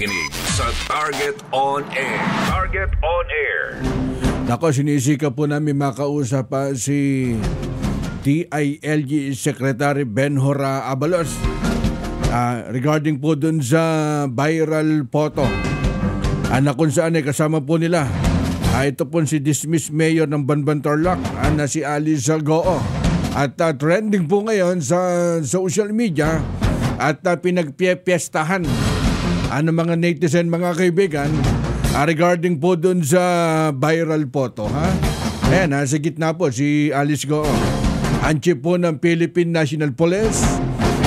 nakikinig sa Target on Air. Target on Air. Nako, sinisika po namin makausap si DILG Secretary Benhur Abalos regarding po dun sa viral photo na kung saan ay kasama po nila ito po si dismissed mayor ng Banban Tarlac na si Alice Goo. At trending po ngayon sa social media at pinagpiestahan ng mga netizen, mga kaibigan, regarding po dun sa viral photo. Ayan, sa gitna po si Alice Goo, ang chief po ng Philippine National Police,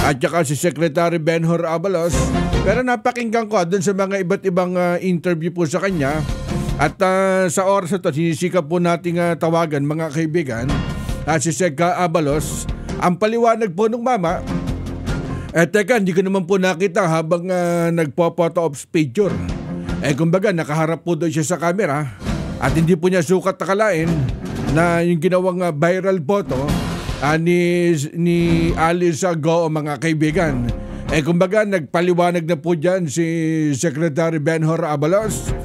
at saka si Secretary Benhur Abalos. Pero napakinggan ko dun sa mga iba't ibang interview po sa kanya. At sa oras na ito, sinisikap po nating tawagan, mga kaibigan, si Sec Abalos. Ang paliwanag po ng mama, teka, hindi ko naman po nakita habang nagpo-photo of picture. Kumbaga, nakaharap po doon siya sa camera at hindi po niya sukat nakalain na yung ginawang viral photo ni Alice Goo, mga kaibigan. Kumbaga, nagpaliwanag na po dyan si Secretary Benhur Abalos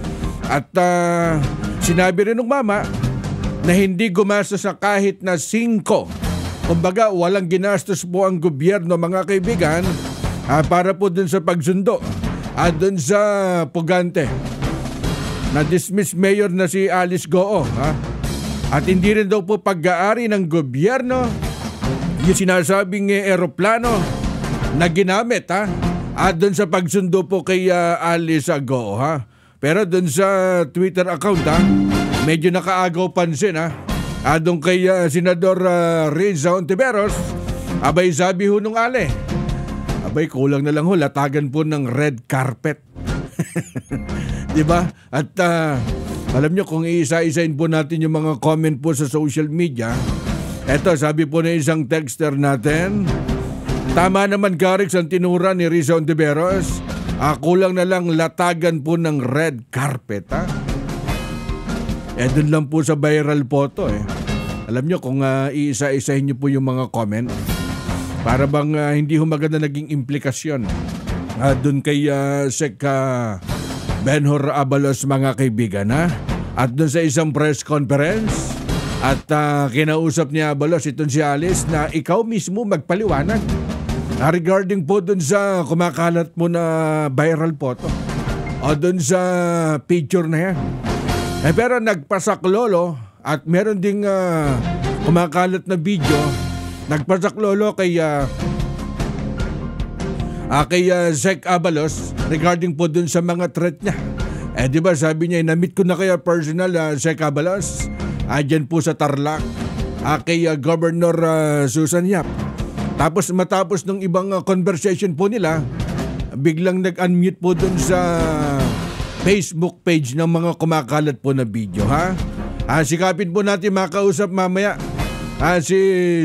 at sinabi rin ng mama na hindi gumastos sa kahit na 5. Kumbaga, walang ginastos po ang gobyerno, mga kaibigan, para po dun sa pagsundo at dun sa pugante na dismissed mayor na si Alice Goo. At hindi rin daw po pag-aari ng gobyerno yung sinasabing eroplano na ginamit at dun sa pagsundo po kay Alice Goo. Pero dun sa Twitter account medyo nakaagaw pansin doon kay Senador Riza Ontiveros, abay sabi ho nung ale, abay kulang na lang ho, latagan po ng red carpet. Diba? At alam nyo, kung iisa-isain po natin yung mga comment po sa social media, eto sabi po na isang texter natin, tama naman Garix ang tinura ni Riza Ontiveros, kulang na lang latagan po ng red carpet. Doon lang po sa viral photo Alam nyo, kung iisa-isahin nyo po yung mga comment, para bang hindi ho maganda naging implikasyon doon kay Sec Benhur Abalos, mga kaibigan. At doon sa isang press conference, at kinausap niya Abalos itong si Alice na ikaw mismo magpaliwanag regarding po doon sa kumakalat mo na viral photo o doon sa picture na yan. Pero nagpasaklolo at meron ding kumakalat na video, nagpasaklolo kay Sec Abalos regarding po dun sa mga threat niya. Diba sabi niya, na-meet ko na kaya personal Sec Abalos dyan po sa Tarlac kay Governor Susan Yap. Tapos matapos ng ibang conversation po nila, biglang nag-unmute po dun sa Facebook page ng mga kumakalat po na video. Sikapin po natin makausap mamaya si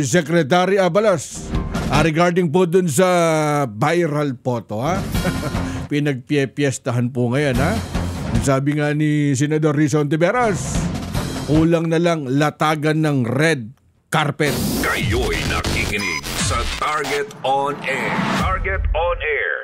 Secretary Abalos regarding po dun sa viral photo. Pinagpiestahan po ngayon. Sabi nga ni Senador Riza Ontiveros, kulang na lang latagan ng red carpet. Kayo'y nakikinig sa Target on Air. Target on Air.